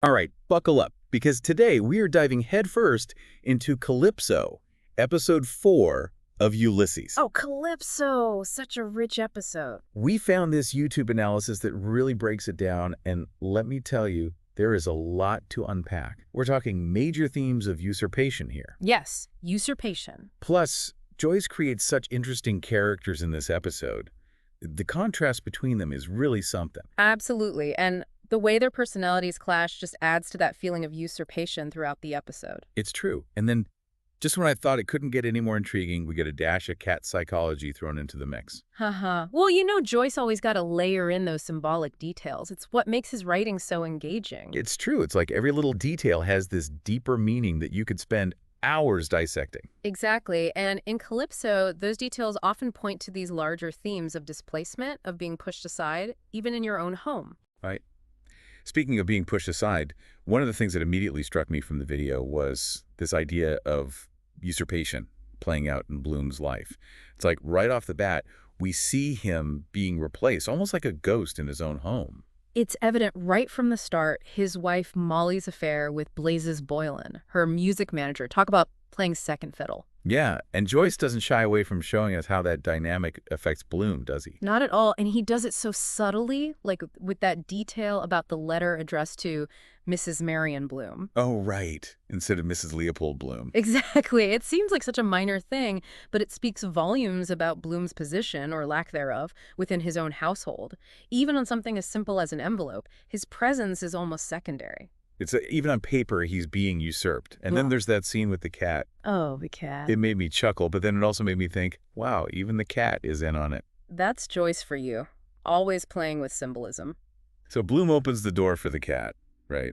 All right, buckle up, because today we are diving headfirst into Calypso, episode 4 of Ulysses. Oh, Calypso! Such a rich episode. We found this YouTube analysis that really breaks it down, and let me tell you, there is a lot to unpack. We're talking major themes of usurpation here. Yes, usurpation. Plus, Joyce creates such interesting characters in this episode. The contrast between them is really something. Absolutely. And the way their personalities clash just adds to that feeling of usurpation throughout the episode. It's true. And then, just when I thought it couldn't get any more intriguing, we get a dash of cat psychology thrown into the mix. Haha. Well, you know, Joyce always got to layer in those symbolic details. It's what makes his writing so engaging. It's true. It's like every little detail has this deeper meaning that you could spend hours dissecting. Exactly. And in Calypso, those details often point to these larger themes of displacement, of being pushed aside, even in your own home. Right? Speaking of being pushed aside, one of the things that immediately struck me from the video was this idea of usurpation playing out in Bloom's life. It's like right off the bat, we see him being replaced, almost like a ghost in his own home. It's evident right from the start, his wife Molly's affair with Blazes Boylan, her music manager. Talk about playing second fiddle. Yeah, and Joyce doesn't shy away from showing us how that dynamic affects Bloom, does he? Not at all. And he does it so subtly, like with that detail about the letter addressed to Mrs. Marion Bloom. Oh, right. Instead of Mrs. Leopold Bloom. Exactly. It seems like such a minor thing, but it speaks volumes about Bloom's position, or lack thereof, within his own household. Even on something as simple as an envelope, his presence is almost secondary. It's even on paper, he's being usurped. And then there's that scene with the cat. Oh, the cat. It made me chuckle, but then it also made me think, wow, even the cat is in on it. That's Joyce for you. Always playing with symbolism. So Bloom opens the door for the cat, right?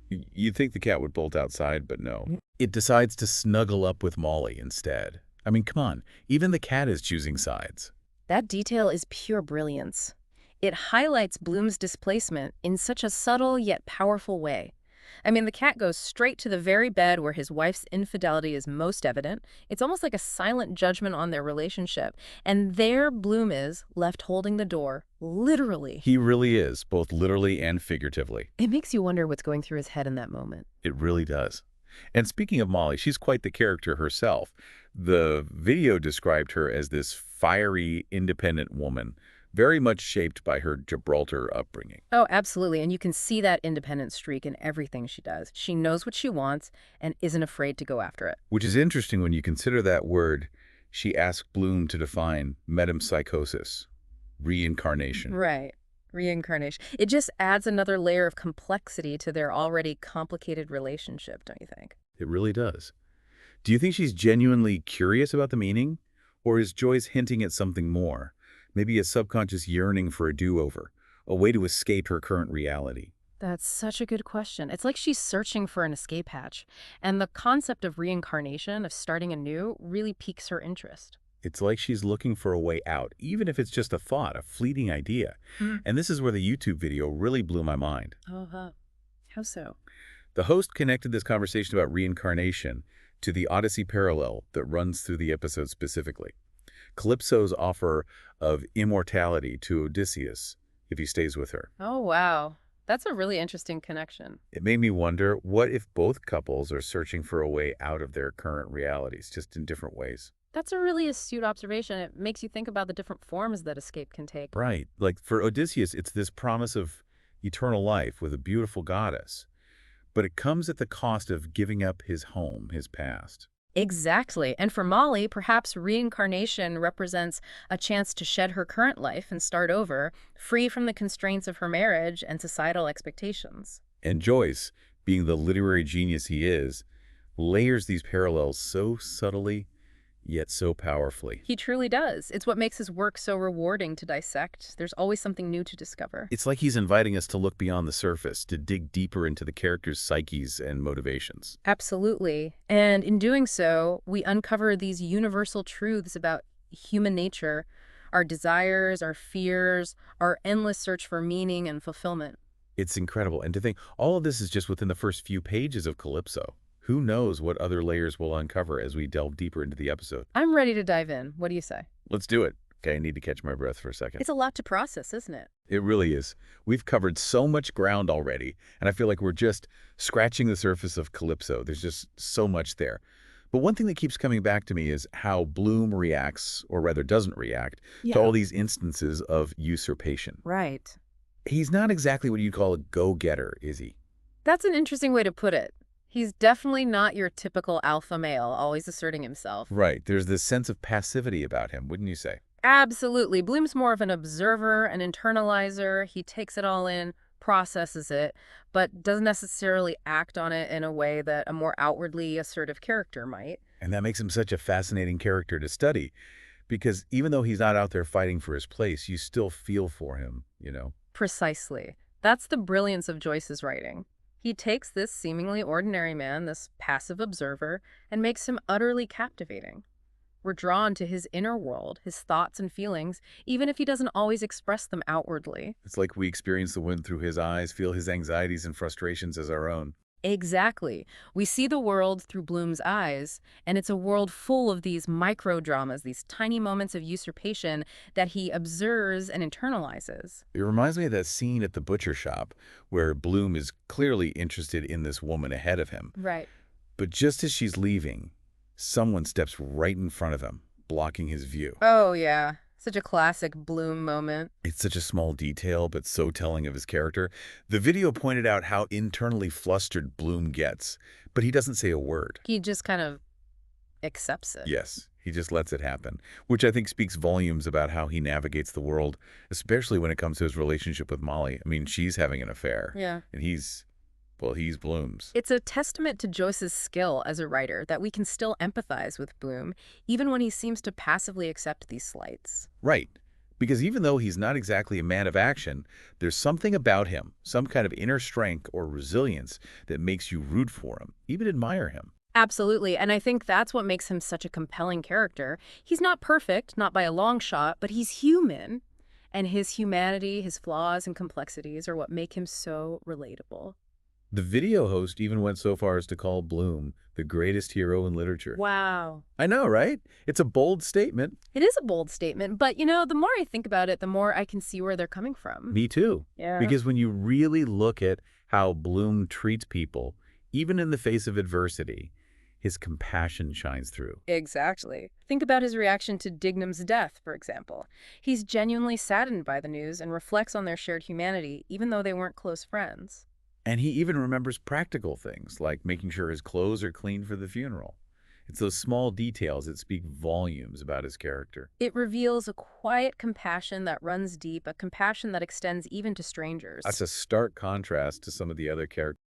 You'd think the cat would bolt outside, but no. It decides to snuggle up with Molly instead. I mean, come on, even the cat is choosing sides. That detail is pure brilliance. It highlights Bloom's displacement in such a subtle yet powerful way. I mean, the cat goes straight to the very bed where his wife's infidelity is most evident. It's almost like a silent judgment on their relationship. And there Bloom is, left holding the door, literally. He really is, both literally and figuratively. It makes you wonder what's going through his head in that moment. It really does. And speaking of Molly, she's quite the character herself. The video described her as this fiery, independent woman, very much shaped by her Gibraltar upbringing. Oh, absolutely. And you can see that independent streak in everything she does. She knows what she wants and isn't afraid to go after it. Which is interesting when you consider that word she asked Bloom to define: metempsychosis, reincarnation. Right. Reincarnation. It just adds another layer of complexity to their already complicated relationship, don't you think? It really does. Do you think she's genuinely curious about the meaning? Or is Joyce hinting at something more? Maybe a subconscious yearning for a do-over, a way to escape her current reality. That's such a good question. It's like she's searching for an escape hatch. And the concept of reincarnation, of starting anew, really piques her interest. It's like she's looking for a way out, even if it's just a thought, a fleeting idea. And this is where the YouTube video really blew my mind. Oh, how so? The host connected this conversation about reincarnation to the Odyssey parallel that runs through the episode specifically. Calypso's offer of immortality to Odysseus if he stays with her. Oh, wow. That's a really interesting connection. It made me wonder, what if both couples are searching for a way out of their current realities, just in different ways? That's a really astute observation. It makes you think about the different forms that escape can take. Right. Like for Odysseus, it's this promise of eternal life with a beautiful goddess. But it comes at the cost of giving up his home, his past. Exactly. And for Molly, perhaps reincarnation represents a chance to shed her current life and start over, free from the constraints of her marriage and societal expectations. And Joyce, being the literary genius he is, layers these parallels so subtly, yet so powerfully. He truly does. It's what makes his work so rewarding to dissect. There's always something new to discover. It's like he's inviting us to look beyond the surface, to dig deeper into the characters' psyches and motivations. Absolutely. And in doing so, we uncover these universal truths about human nature, our desires, our fears, our endless search for meaning and fulfillment. It's incredible. And to think, all of this is just within the first few pages of Calypso. Who knows what other layers we'll uncover as we delve deeper into the episode? I'm ready to dive in. What do you say? Let's do it. Okay, I need to catch my breath for a second. It's a lot to process, isn't it? It really is. We've covered so much ground already, and I feel like we're just scratching the surface of Calypso. There's just so much there. But one thing that keeps coming back to me is how Bloom reacts, or rather doesn't react, to Yeah. all these instances of usurpation. Right. He's not exactly what you'd call a go-getter, is he? That's an interesting way to put it. He's definitely not your typical alpha male, always asserting himself. Right. There's this sense of passivity about him, wouldn't you say? Absolutely. Bloom's more of an observer, an internalizer. He takes it all in, processes it, but doesn't necessarily act on it in a way that a more outwardly assertive character might. And that makes him such a fascinating character to study, because even though he's not out there fighting for his place, you still feel for him. Precisely. That's the brilliance of Joyce's writing. He takes this seemingly ordinary man, this passive observer, and makes him utterly captivating. We're drawn to his inner world, his thoughts and feelings, even if he doesn't always express them outwardly. It's like we experience the wind through his eyes, feel his anxieties and frustrations as our own. Exactly. We see the world through Bloom's eyes, and it's a world full of these micro-dramas, these tiny moments of usurpation that he observes and internalizes. It reminds me of that scene at the butcher shop where Bloom is clearly interested in this woman ahead of him. Right. But just as she's leaving, someone steps right in front of him, blocking his view. Oh, yeah. Such a classic Bloom moment. It's such a small detail, but so telling of his character. The video pointed out how internally flustered Bloom gets, but he doesn't say a word. He just kind of accepts it. Yes, he just lets it happen, which I think speaks volumes about how he navigates the world, especially when it comes to his relationship with Molly. I mean, she's having an affair, Yeah. and he's Bloom's. It's a testament to Joyce's skill as a writer that we can still empathize with Bloom, even when he seems to passively accept these slights. Right. Because even though he's not exactly a man of action, there's something about him, some kind of inner strength or resilience that makes you root for him, even admire him. Absolutely, and I think that's what makes him such a compelling character. He's not perfect, not by a long shot, but he's human. And his humanity, his flaws and complexities are what make him so relatable. The video host even went so far as to call Bloom the greatest hero in literature. Wow. I know, right? It's a bold statement. It is a bold statement, but the more I think about it, the more I can see where they're coming from. Me too. Yeah. Because when you really look at how Bloom treats people, even in the face of adversity, his compassion shines through. Exactly. Think about his reaction to Dignam's death, for example. He's genuinely saddened by the news and reflects on their shared humanity, even though they weren't close friends. And he even remembers practical things, like making sure his clothes are clean for the funeral. It's those small details that speak volumes about his character. It reveals a quiet compassion that runs deep, a compassion that extends even to strangers. That's a stark contrast to some of the other characters